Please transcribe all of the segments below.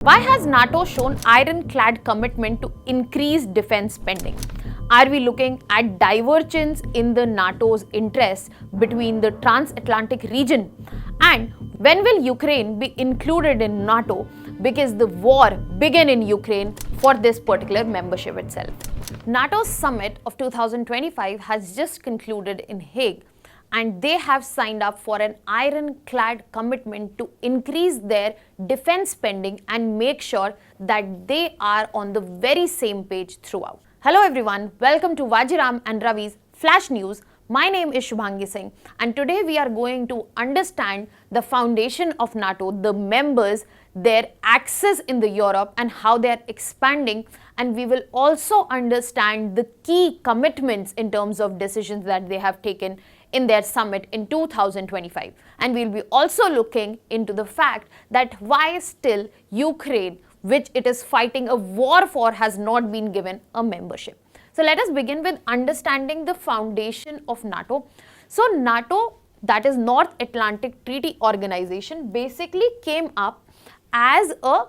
Why has NATO shown ironclad commitment to increase defense spending? Are we looking at divergence in the NATO's interests between the transatlantic region? And when will Ukraine be included in NATO because the war began in Ukraine for this particular membership itself? NATO's summit of 2025 has just concluded in Hague, and they have signed up for an ironclad commitment to increase their defense spending and make sure that they are on the very same page throughout. Hello everyone, welcome to Vajiram and Ravi's Flash News. My name is Shubhangi Singh, and today we are going to understand the foundation of NATO, the members, their access in the Europe and how they are expanding, and we will also understand the key commitments in terms of decisions that they have taken in their summit in 2025. And we'll be also looking into the fact that why still Ukraine, which it is fighting a war for, has not been given a membership. So let us begin with understanding the foundation of NATO. So NATO, that is North Atlantic Treaty Organization, basically came up as a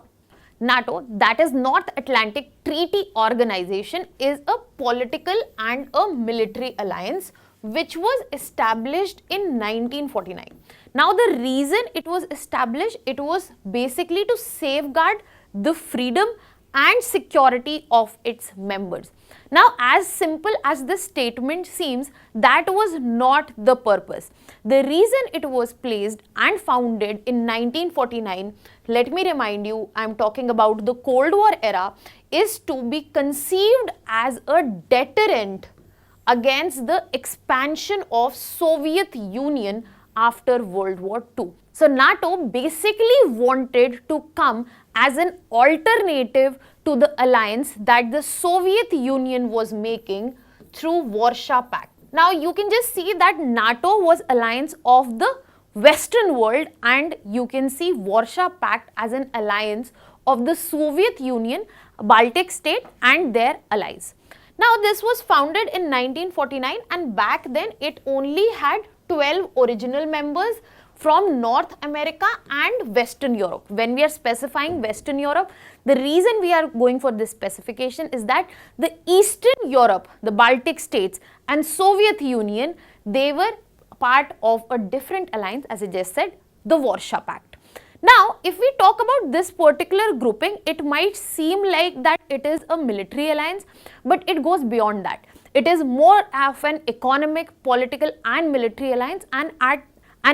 NATO, that is North Atlantic Treaty Organization, is a political and a military alliance which was established in 1949. Now the reason it was established, it was basically to safeguard the freedom and security of its members. Now, as simple as this statement seems, that was not the purpose. The reason it was placed and founded in 1949, let me remind you, I am talking about the Cold War era, is to be conceived as a deterrent against the expansion of Soviet Union after World War II. So NATO basically wanted to come as an alternative to the alliance that the Soviet Union was making through Warsaw Pact. Now you can just see that NATO was alliance of the Western world, and you can see Warsaw Pact as an alliance of the Soviet Union, Baltic state and their allies. Now this was founded in 1949, and back then it only had 12 original members from North America and Western Europe. When we are specifying Western Europe, the reason we are going for this specification is that the Eastern Europe, the Baltic states and Soviet Union, they were part of a different alliance, as I just said, the Warsaw Pact. Now, if we talk about this particular grouping, it might seem like that it is a military alliance, but it goes beyond that. It is more of an economic, political and military alliance, and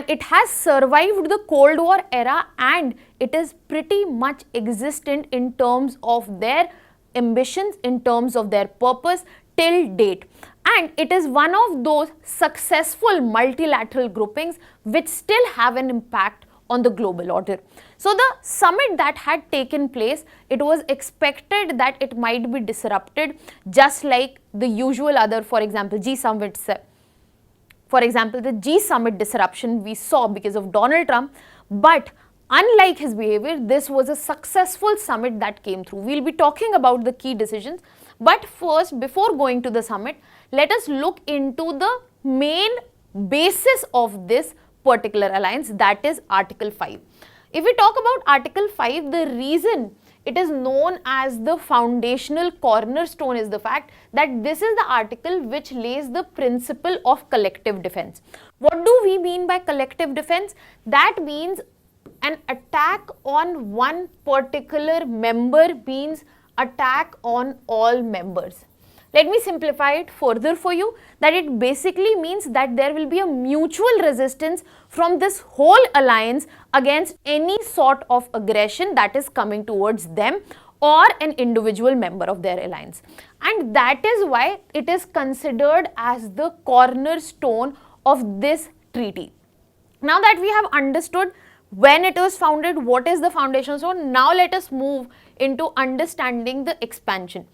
it has survived the Cold War era, and it is pretty much existent in terms of their ambitions, in terms of their purpose till date. And it is one of those successful multilateral groupings which still have an impact on the global order. So the summit that had taken place, it was expected that it might be disrupted, just like the usual other, for example, G-summits. For example, the G-summit disruption we saw because of Donald Trump, but unlike his behavior, this was a successful summit that came through. We'll be talking about the key decisions, but first, before going to the summit, let us look into the main basis of this particular alliance, that is Article 5. If we talk about Article 5, the reason it is known as the foundational cornerstone is the fact that this is the article which lays the principle of collective defense. What do we mean by collective defense? That means an attack on one particular member means attack on all members. Let me simplify it further for you, that it basically means that there will be a mutual resistance from this whole alliance against any sort of aggression that is coming towards them or an individual member of their alliance. And that is why it is considered as the cornerstone of this treaty. Now that we have understood when it was founded, what is the foundation stone, now let us move into understanding the expansion.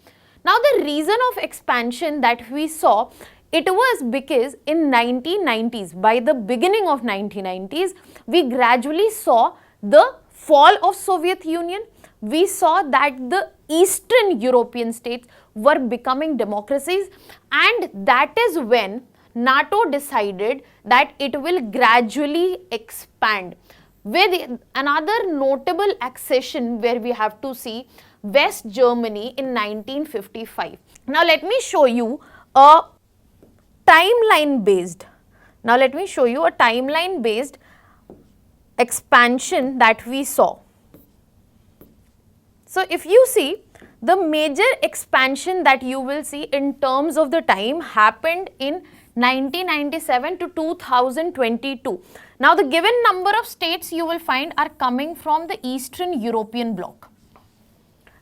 Now the reason of expansion that we saw, it was because in 1990s, by the beginning of 1990s, we gradually saw the fall of Soviet Union. We saw that the Eastern European states were becoming democracies, and that is when NATO decided that it will gradually expand. with another notable accession where we have to see West Germany in 1955. Now let me show you a timeline based expansion that we saw. So if you see, the major expansion that you will see in terms of the time happened in 1997 to 2022. Now the given number of states you will find are coming from the Eastern European bloc.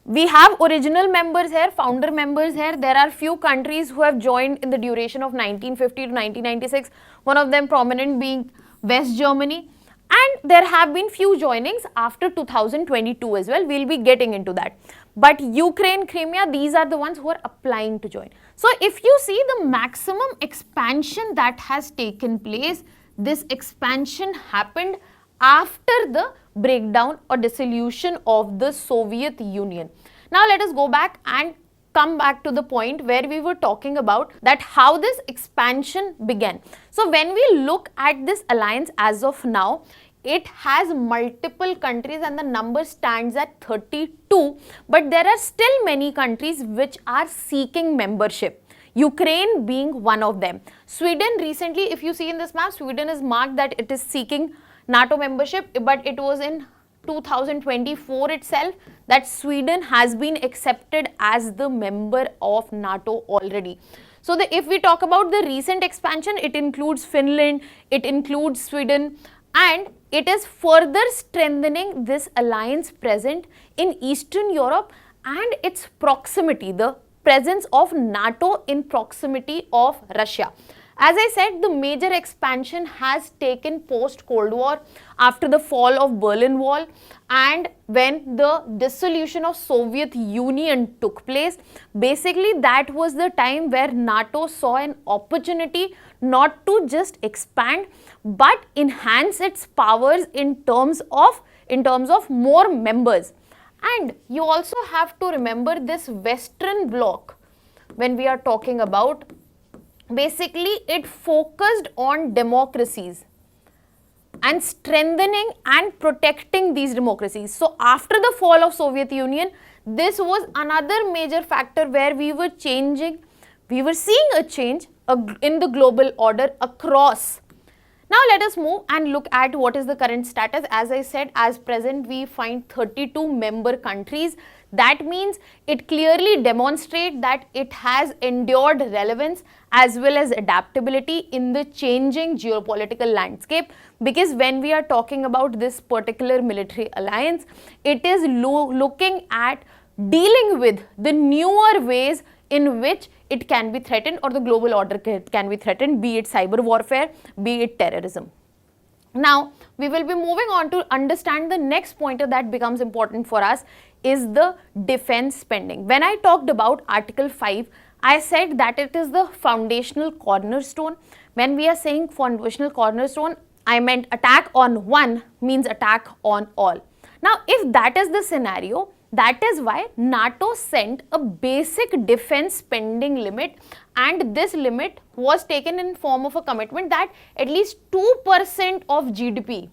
We have original members here, founder members here. There are few countries who have joined in the duration of 1950 to 1996, one of them prominent being West Germany. And there have been few joinings after 2022 as well. We'll be getting into that. But Ukraine, Crimea, these are the ones who are applying to join. So if you see the maximum expansion that has taken place, this expansion happened after the breakdown or dissolution of the Soviet Union. Now let us go back and come back to the point where we were talking about that how this expansion began. So when we look at this alliance as of now, it has multiple countries and the number stands at 32, but there are still many countries which are seeking membership. Ukraine being one of them. Sweden recently, if you see in this map, Sweden is marked that it is seeking NATO membership, but it was in 2024 itself that Sweden has been accepted as the member of NATO already. So if we talk about the recent expansion, it includes Finland, it includes Sweden, and it is further strengthening this alliance present in Eastern Europe and its proximity, the presence of NATO in proximity of Russia. As I said, the major expansion has taken post-Cold War after the fall of Berlin Wall and when the dissolution of Soviet Union took place. Basically, that was the time where NATO saw an opportunity not to just expand but enhance its powers in terms of more members. And you also have to remember this Western Bloc when we are talking about. Basically, it focused on democracies and strengthening and protecting these democracies. So after the fall of Soviet Union, this was another major factor where we were seeing a change in the global order across. Now let us move and look at what is the current status. As I said, as present we find 32 member countries. That means it clearly demonstrates that it has endured relevance as well as adaptability in the changing geopolitical landscape, because when we are talking about this particular military alliance, it is looking at dealing with the newer ways in which it can be threatened or the global order can be threatened, be it cyber warfare, be it terrorism. Now, we will be moving on to understand the next pointer that becomes important for us is the defense spending. When I talked about Article 5, I said that it is the foundational cornerstone. When we are saying foundational cornerstone, I meant attack on one means attack on all. Now, if that is the scenario, that is why NATO sent a basic defense spending limit, and this limit was taken in form of a commitment that at least 2% of GDP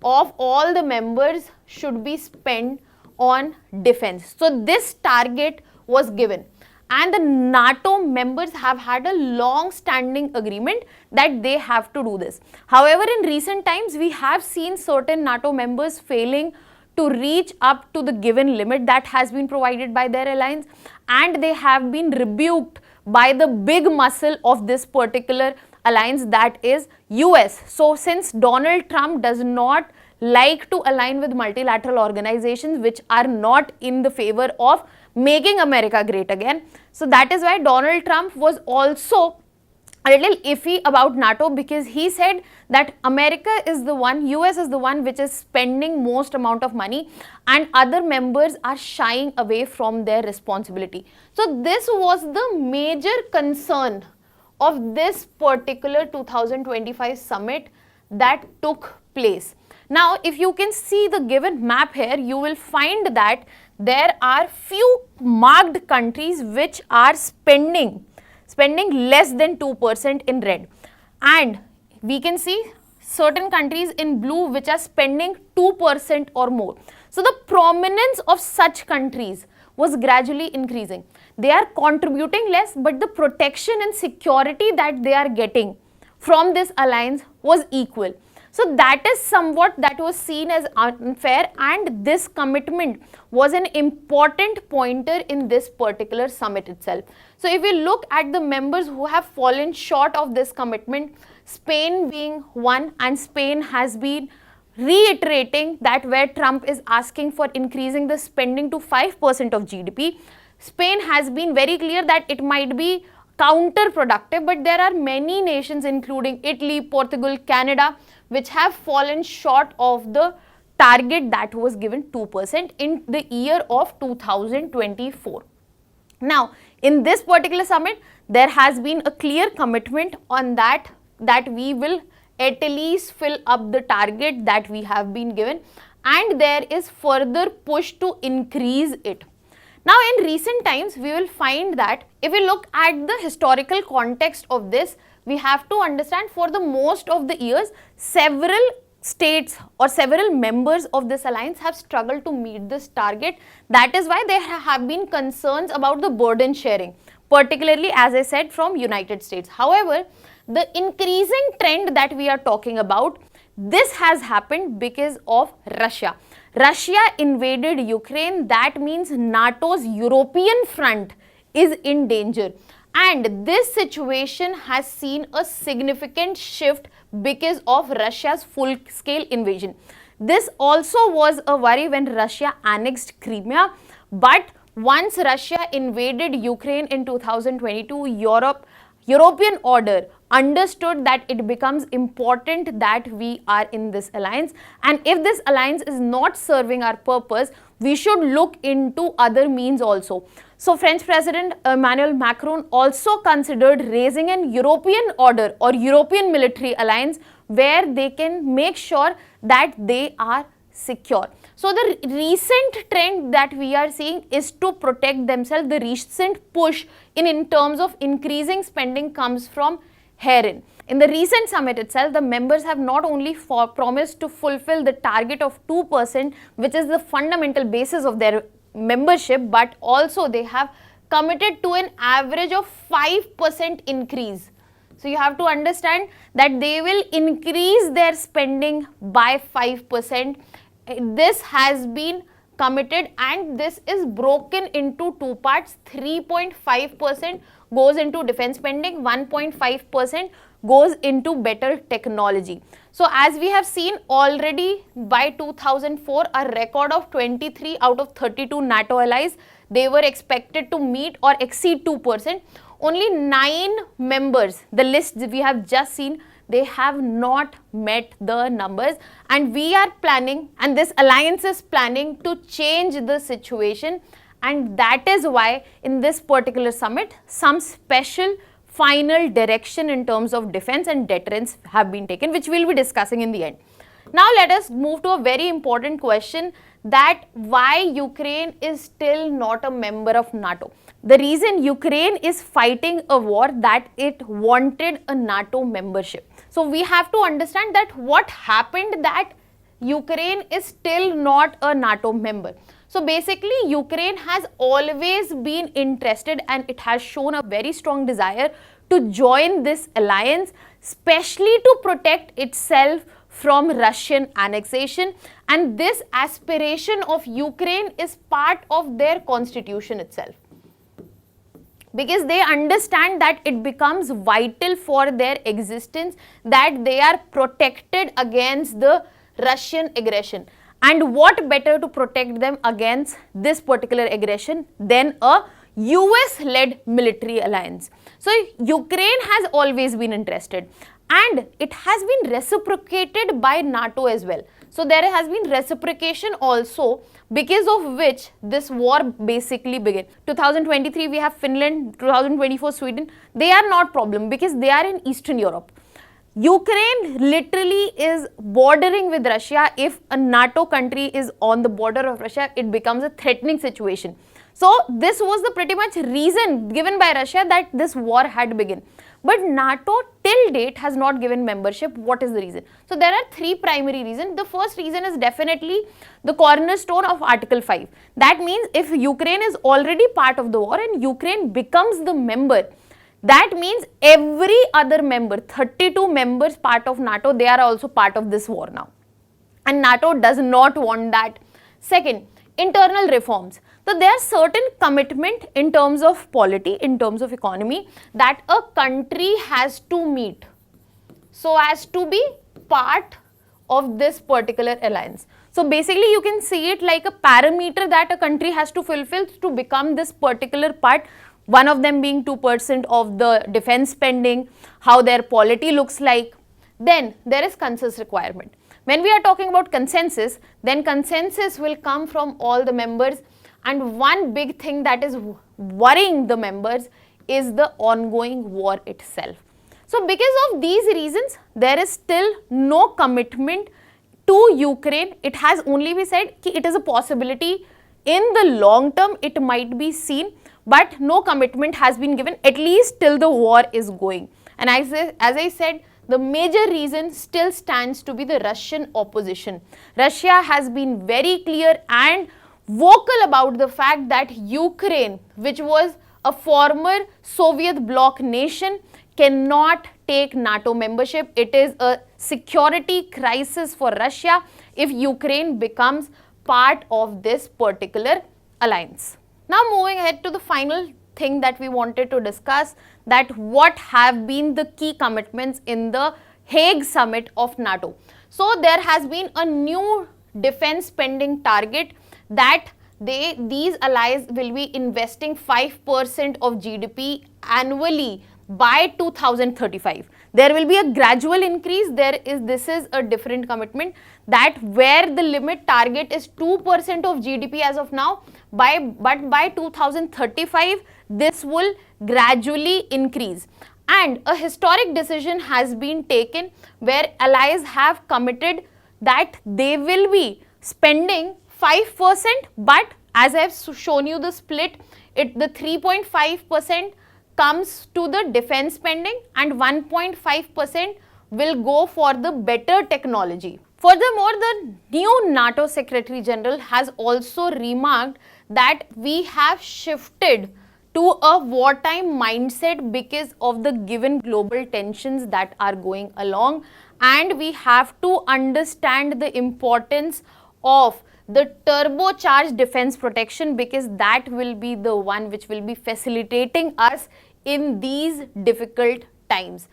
of all the members should be spent on defense. So this target was given, and the NATO members have had a long-standing agreement that they have to do this. However, in recent times, we have seen certain NATO members failing to reach up to the given limit that has been provided by their alliance, and they have been rebuked by the big muscle of this particular alliance, that is US. So since Donald Trump does not like to align with multilateral organizations which are not in the favor of making America great again, so that is why Donald Trump was also a little iffy about NATO, because he said that America is the one, US is the one which is spending most amount of money and other members are shying away from their responsibility. So this was the major concern of this particular 2025 summit that took place. Now, if you can see the given map here, you will find that there are few marked countries which are spending less than 2% in red, and we can see certain countries in blue which are spending 2% or more. So the prominence of such countries was gradually increasing. They are contributing less, but the protection and security that they are getting from this alliance was equal. So that is somewhat that was seen as unfair, and this commitment was an important pointer in this particular summit itself. So if we look at the members who have fallen short of this commitment, Spain being one, and Spain has been reiterating that where Trump is asking for increasing the spending to 5% of GDP, Spain has been very clear that it might be counterproductive, but there are many nations including Italy, Portugal, Canada, which have fallen short of the target that was given 2% in the year of 2024. Now, in this particular summit, there has been a clear commitment on that we will at least fill up the target that we have been given, and there is further push to increase it. Now, in recent times, we will find that if we look at the historical context of this, we have to understand for the most of the years, several states or several members of this alliance have struggled to meet this target. That is why there have been concerns about the burden sharing, particularly, as I said, from United States. However, the increasing trend that we are talking about, this has happened because of Russia. Russia invaded Ukraine. That means NATO's European front is in danger. And this situation has seen a significant shift because of Russia's full-scale invasion. This also was a worry when Russia annexed Crimea, but once Russia invaded Ukraine in 2022, European order understood that it becomes important that we are in this alliance, and if this alliance is not serving our purpose, we should look into other means also. So French President Emmanuel Macron also considered raising an European order or European military alliance where they can make sure that they are secure. So the recent trend that we are seeing is to protect themselves. The recent push in terms of increasing spending comes from herein. In the recent summit itself, the members have not only promised to fulfill the target of 2%, which is the fundamental basis of their membership, but also they have committed to an average of 5% increase. So you have to understand that they will increase their spending by 5%. This has been committed, and this is broken into two parts. 3.5% goes into defense spending, 1.5% goes into better technology. So as we have seen already by 2004, a record of 23 out of 32 NATO allies, they were expected to meet or exceed 2%. Only 9 members, the list we have just seen, they have not met the numbers, and we are planning, and this alliance is planning to change the situation, and that is why in this particular summit, some special final direction in terms of defense and deterrence have been taken, which we will be discussing in the end. Now let us move to a very important question, that why Ukraine is still not a member of NATO. The reason Ukraine is fighting a war that it wanted a NATO membership. So we have to understand that what happened that Ukraine is still not a NATO member. So basically Ukraine has always been interested, and it has shown a very strong desire to join this alliance, especially to protect itself from Russian annexation, and this aspiration of Ukraine is part of their constitution itself, because they understand that it becomes vital for their existence that they are protected against the Russian aggression. And what better to protect them against this particular aggression than a US-led military alliance. So Ukraine has always been interested, and it has been reciprocated by NATO as well. So there has been reciprocation also, because of which this war basically began. 2023 we have Finland, 2024 Sweden. They are not problem because they are in Eastern Europe. Ukraine literally is bordering with Russia. If a NATO country is on the border of Russia, it becomes a threatening situation. So this was the pretty much reason given by Russia that this war had begun. But NATO till date has not given membership. What is the reason? So there are three primary reasons. The first reason is definitely the cornerstone of Article 5. That means if Ukraine is already part of the war and Ukraine becomes the member, that means every other member, 32 members part of NATO, they are also part of this war now. And NATO does not want that. Second, internal reforms. So there are certain commitment in terms of polity, in terms of economy, that a country has to meet so as to be part of this particular alliance. So basically you can see it like a parameter that a country has to fulfill to become this particular part. One of them being 2% of the defense spending, how their polity looks like. Then there is consensus requirement. When we are talking about consensus, then consensus will come from all the members, and one big thing that is worrying the members is the ongoing war itself. So because of these reasons, there is still no commitment to Ukraine. It has only been said that it is a possibility in the long term, it might be seen, but no commitment has been given, at least till the war is going. And as I said, the major reason still stands to be the Russian opposition. Russia has been very clear and vocal about the fact that Ukraine, which was a former Soviet bloc nation, cannot take NATO membership. It is a security crisis for Russia if Ukraine becomes part of this particular alliance. Now moving ahead to the final thing that we wanted to discuss, that what have been the key commitments in the Hague summit of NATO. So there has been a new defense spending target that these allies will be investing 5% of GDP annually by 2035. There will be a gradual increase. This is a different commitment, that where the limit target is 2% of GDP as of now, but by 2035 this will gradually increase. And a historic decision has been taken where allies have committed that they will be spending 5%, but as I have shown you the split, the 3.5% comes to the defense spending and 1.5% will go for the better technology. Furthermore, the new NATO Secretary General has also remarked that we have shifted to a wartime mindset because of the given global tensions that are going along, and we have to understand the importance of the turbocharged defense protection, because that will be the one which will be facilitating us in these difficult times.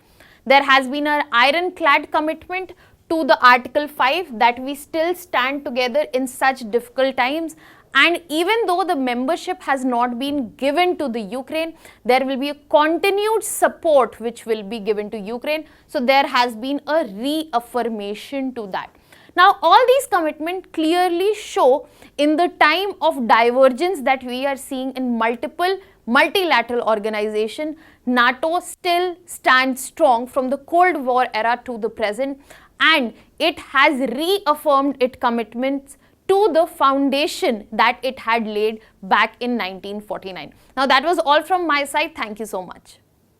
There has been an ironclad commitment to the Article 5 that we still stand together in such difficult times, and even though the membership has not been given to the Ukraine, there will be a continued support which will be given to Ukraine. So there has been a reaffirmation to that. Now all these commitments clearly show in the time of divergence that we are seeing in multiple multilateral organizations, NATO still stands strong from the Cold War era to the present, and it has reaffirmed its commitments to the foundation that it had laid back in 1949. Now that was all from my side. Thank you so much.